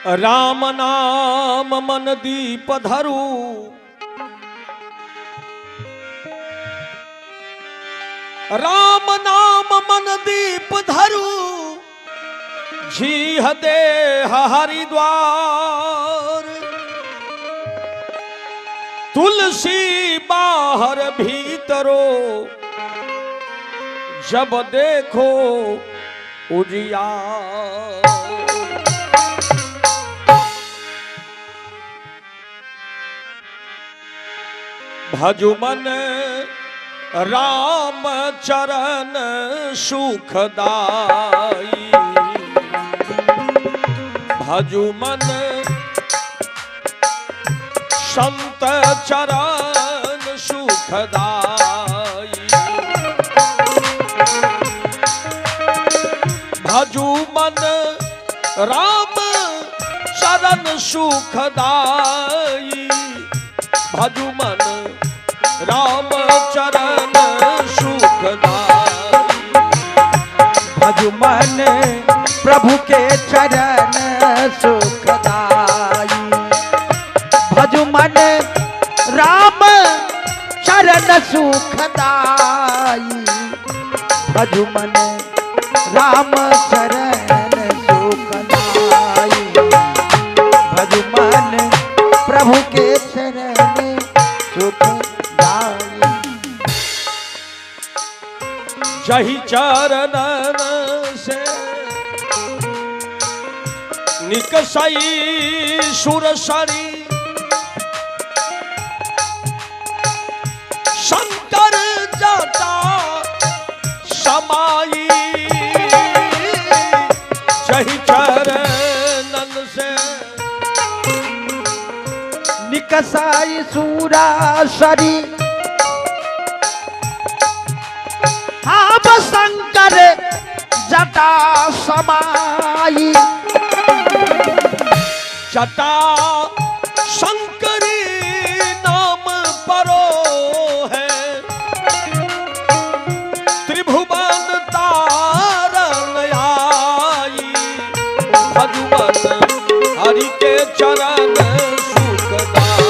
राम नाम मन दीप धरू, राम नाम मन दीप धरू, झीह देह हरिद्वार। तुलसी बाहर भीतरो, जब देखो उजियार। भजु मन राम चरण सुखदाई, भजु मन संत चरण सुखदाई। भजु मन राम चरण सुखदाई, भजु मन राम चरण सुखदाई। भजु मन प्रभु के चरण सुखदाई, भजु मन राम चरण सुखदाई, भजु मन राम चरण सुखदाई, भजु मन प्रभु के चरण सुखदाई। जही चरणन से निकसई सुरसरी, शंकर जटा समाई। जही चरणन से निकसाई सुरसरी, आप शंकर जटा समाई। जटा शंकरी नाम परो है, त्रिभुवन तारण आई। भगवान हरि के चरण सुखदाई।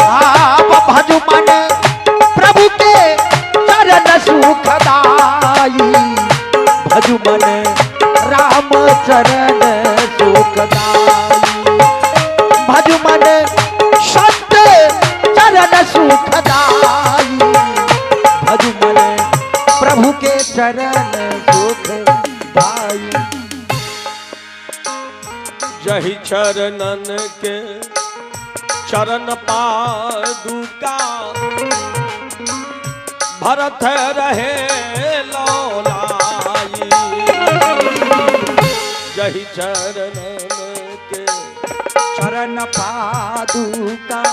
आप भजु मन प्रभु के चरण सुखदाई, भजु मन राम चरण सुखदाई, भजु मन संत चरण सुखदाई, भजु मन प्रभु के चरण सुखदाई। जही चरणन के चरण पादुका, भरत रहे लौलाई। जही चरणन के चरण पादुका,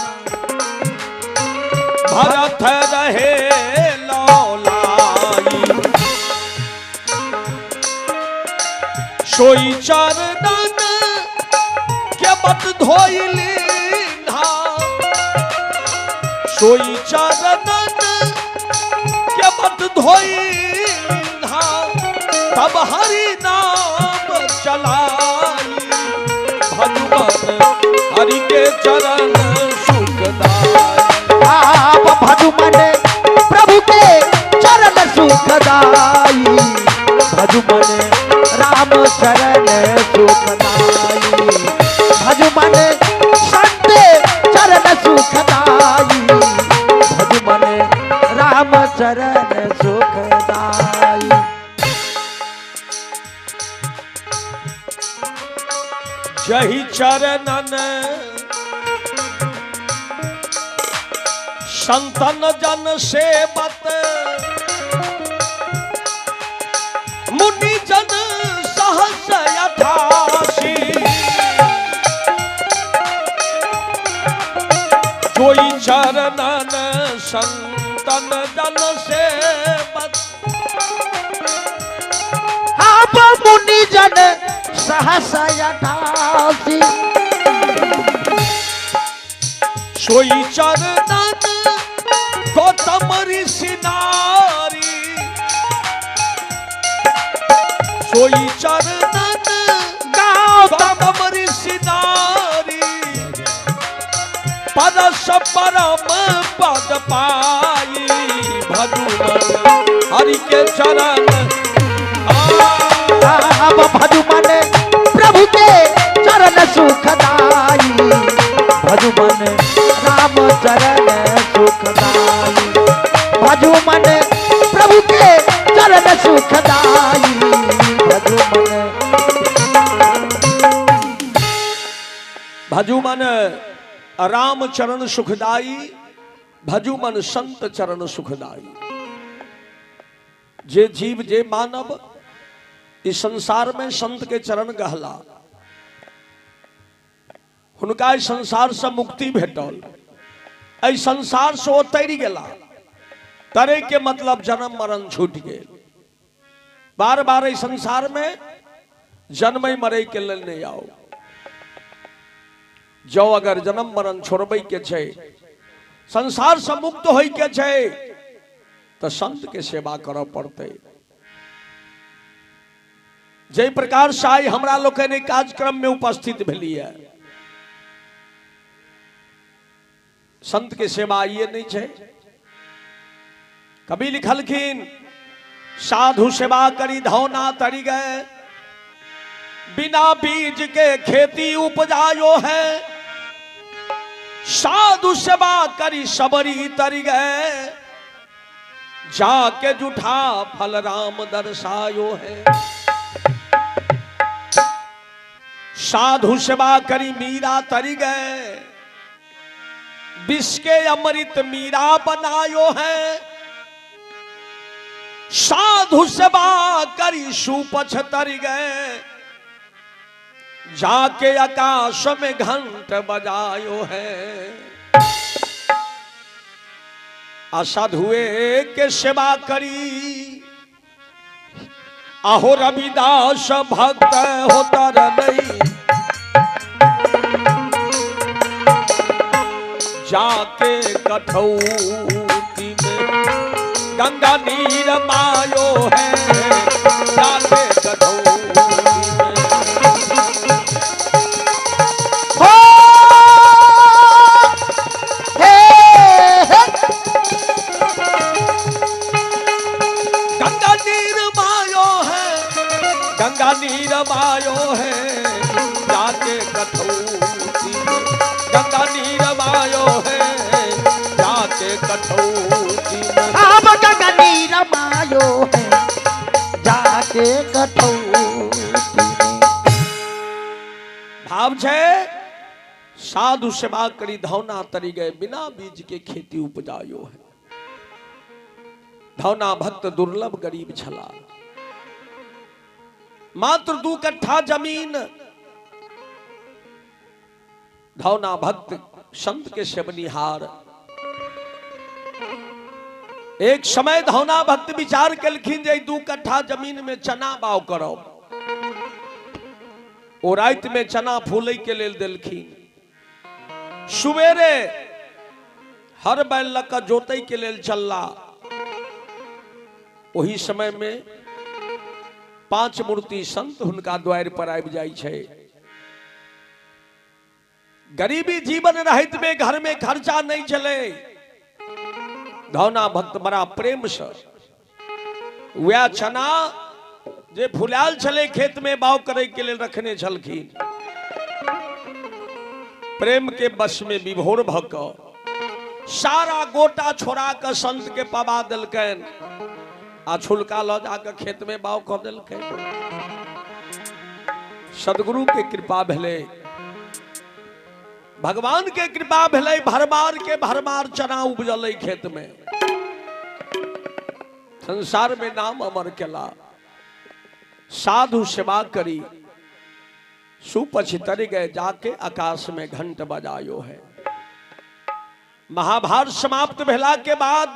भरत रहे लौलाई। सोई चरणन के बत धोइली ना, सोई चरणन के बत धोइली, तब हरि नाम चलाई। भगवान हरि के चरण सुखदाई। आप भजु मन प्रभु के चरण सुखदाई, भजु मन राम चरण सुखदाई, भजु मन संत चरण सुखदाई, भजु मन राम चरण सुखदाई। जही चरणन संतन जन सेवत, मुनि जन सहस यथासी। जोई चरणन संतन जन सेवत, आप मुनि जन सहस यथासी। सोई चरणन गौतम ऋषि नारी, सोई चरणन गौतम ऋषि नारी। रस परम पद पाई भजुमन हरि के चरण अब भजुमन प्रभु के चरण सुखदाई भजुमन राम चरण सुखदाई भजुमन प्रभु के चरण सुखदाई भजुमन राम चरण सुखदाई भजुमन संत चरण सुखदाई। जे जीव जे मानव इस संसार में संत के चरण गहला हुनका इस संसार से मुक्ति भेटल। ऐ संसार से वो तैर गेला तरे के मतलब जन्म मरण छूट गए। बार बार इस संसार में जन्म मरे के लेल नहीं आओ। जो अगर जन्म मरण छोड़बे के छे संसार से मुक्त होई के छे तो संत के सेवा करऽ पड़ते। जे प्रकार से आई हमरा लोकनि कार्यक्रम में उपस्थित भेलिए संत के सेवा ये नहीं छे। कभी लिखलखिन साधु सेवा करी धौना तरी गए बिना बीज के खेती उपजायो है। साधु सेवा करी सबरी तरी गए जाके जूठा फल राम दर्शायो है। साधु सेवा करी मीरा तरी गए विष के अमृत मीरा बनायो है। साधु सेवा करी सुपछ तरी गए जाके आकाश में घंट बजायो है। असाधुए के सेवा करी अहो रविदास भक्त होता नहीं जाके कठौती में गंगा नीर मायो है। जाके कठौती में हो हे गंगा नीर मायो है। गंगा नीर मायो है जाके कठौती में गंगा नीर मायो है जाके कठौती में। अब गंगा नीर मायो है जाके कठौती में। भाव छे साधु सेवा करी धौना तरी गए बिना बीज के खेती उपजायो है। धौना भक्त दुर्लभ गरीब छला मात्र 2 कट्ठा जमीन। धौना भक्त संत के सेवनिहार। एक समय धौना भक्त विचार कलखिन जे 2 कट्ठा जमीन में चना बाव करो। ओ रात में चना फूले के लेल देलखिन। सुबेरे हर बैल लक जोतई के लेल चलला। वही समय में 5 मूर्ति संत हुनका द्वार पर आबि जाई छे। गरीबी जीवन रहित में घर में खर्चा नहीं चले। धौना भक्त बड़ा प्रेम से वह चना जे फुलाल छले खेत में बाव करे के लिए रखने छलखिन प्रेम के बस में विभोर भक सारा गोटा छोड़ा के संत के पवा दिलकन आ छुलका ल जाके खेत में बाव कर दिलकन। सदगुरु के कृपा भेले भगवान के कृपा भेले भरमार के भरमार चना उपजल खेत में। संसार में नाम अमर केला। साधु सेवा करी सुपछ तर गए जाके आकाश में घंट बजायो है। महाभारत समाप्त भेला के बाद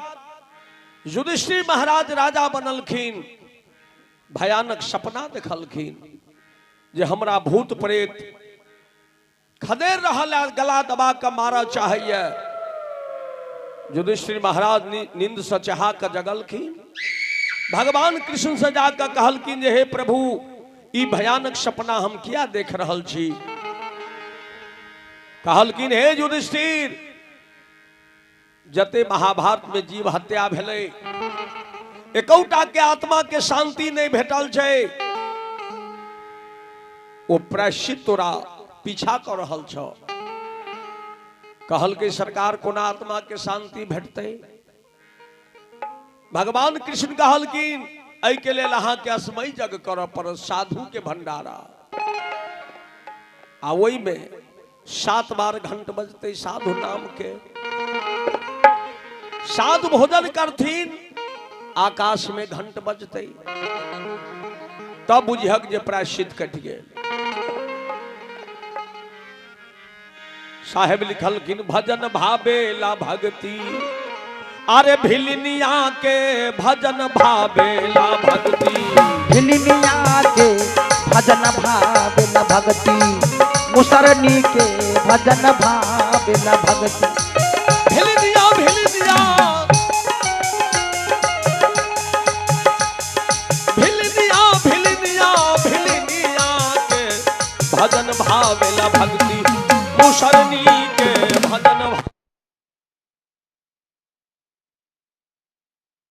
युधिष्ठिर महाराज राजा बनलखिन। भयानक सपना देखलखिन जे हमरा भूत प्रेत खदेर रहल गला दबा के मारा चाहिए। युधिष्ठिर महाराज नींद से चाहा के जगलखिन। भगवान कृष्ण से जाकर कहलखिन जे हे प्रभु ई भयानक सपना हम क्या देख रहल छी। कहलखिन हे युधिष्ठिर जते महाभारत में जीव हत्या भेलै एकौटा के आत्मा के शांति नहीं भेटल छै वो प्रायश्चित तोरा पीछा कर रहल छ कहल के सरकार कोना आत्मा के शांति भेटतै भगवान कृष्ण कहलखिन एहि के लेल अहाँ के असमय जग करऽ पड़त साधु के भंडारा आ ओहि में 7 बार घंट बजते साधु नाम के साधु भोजन करथिन आकाश में घंट बजते तब बुझक जे प्रायश्चित कटि गेल साहेब लिखलखिन भजन भावेला भक्ति अरे भिलनिया के भजन भावेला भक्ति भिलनिया के भजन भावेला भक्ति मुसरनी के भजन भावेला भक्ति भिलनिया भिलनिया भिलनिया भिलनिया भिलनिया के भजन भावेला भक्ति मुसरनी